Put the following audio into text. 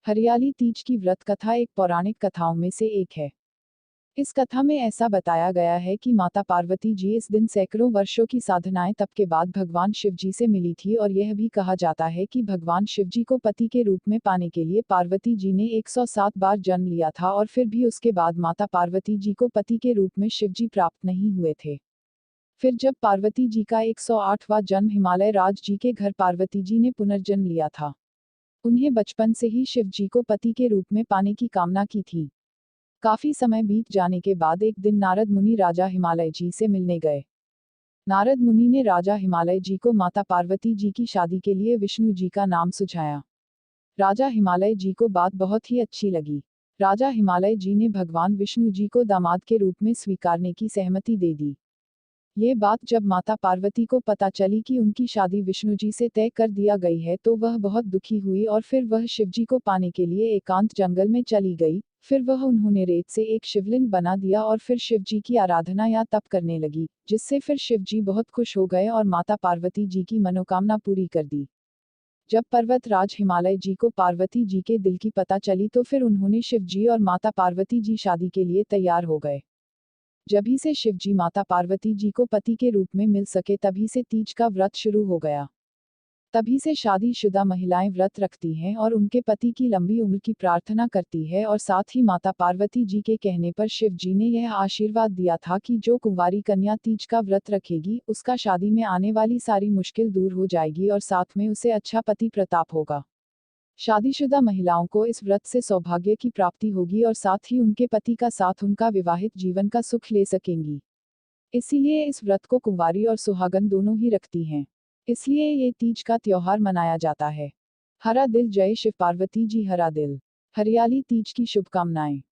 हरियाली तीज की व्रत कथा एक पौराणिक कथाओं में से एक है। इस कथा में ऐसा बताया गया है कि माता पार्वती जी इस दिन सैकड़ों वर्षों की साधनाएं तप के बाद भगवान शिव जी से मिली थी और यह भी कहा जाता है कि भगवान शिव जी को पति के रूप में पाने के लिए पार्वती जी ने 107 बार जन्म लिया था और फिर भी उसके बाद माता पार्वती जी को पति के रूप में शिव जी प्राप्त नहीं हुए थे। फिर जब पार्वती जी का 108वां जन्म हिमालय राज जी के घर पार्वती जी ने पुनर्जन्म लिया था। उन्हें बचपन से ही शिव जी को पति के रूप में पाने की कामना की थी। काफी समय बीत जाने के बाद एक दिन नारद मुनि राजा हिमालय जी से मिलने गए। नारद मुनि ने राजा हिमालय जी को माता पार्वती जी की शादी के लिए विष्णु जी का नाम सुझाया। राजा हिमालय जी को बात बहुत ही अच्छी लगी। राजा हिमालय जी ने भगवान विष्णु जी को दामाद के रूप में स्वीकारने की सहमति दे दी। ये बात जब माता पार्वती को पता चली कि उनकी शादी विष्णु जी से तय कर दिया गई है तो वह बहुत दुखी हुई और फिर वह शिव जी को पाने के लिए एकांत जंगल में चली गई। फिर वह उन्होंने रेत से एक शिवलिंग बना दिया और फिर शिव जी की आराधना या तप करने लगी, जिससे फिर शिव जी बहुत खुश हो गए और माता पार्वती जी की मनोकामना पूरी कर दी। जब पर्वतराज हिमालय जी को पार्वती जी के दिल की पता चली तो फिर उन्होंने शिव जी और माता पार्वती जी शादी के लिए तैयार हो गए। जभी से शिव जी माता पार्वती जी को पति के रूप में मिल सके तभी से तीज का व्रत शुरू हो गया। तभी से शादीशुदा महिलाएं व्रत रखती हैं और उनके पति की लंबी उम्र की प्रार्थना करती है और साथ ही माता पार्वती जी के कहने पर शिव जी ने यह आशीर्वाद दिया था कि जो कुंवारी कन्या तीज का व्रत रखेगी उसका शादी में आने वाली सारी मुश्किल दूर हो जाएगी और साथ में उसे अच्छा पति प्रताप होगा। शादीशुदा महिलाओं को इस व्रत से सौभाग्य की प्राप्ति होगी और साथ ही उनके पति का साथ उनका विवाहित जीवन का सुख ले सकेंगी। इसीलिए इस व्रत को कुंवारी और सुहागन दोनों ही रखती हैं। इसलिए ये तीज का त्योहार मनाया जाता है। हरा दिल जय शिव पार्वती जी हरा दिल। हरियाली तीज की शुभकामनाएं।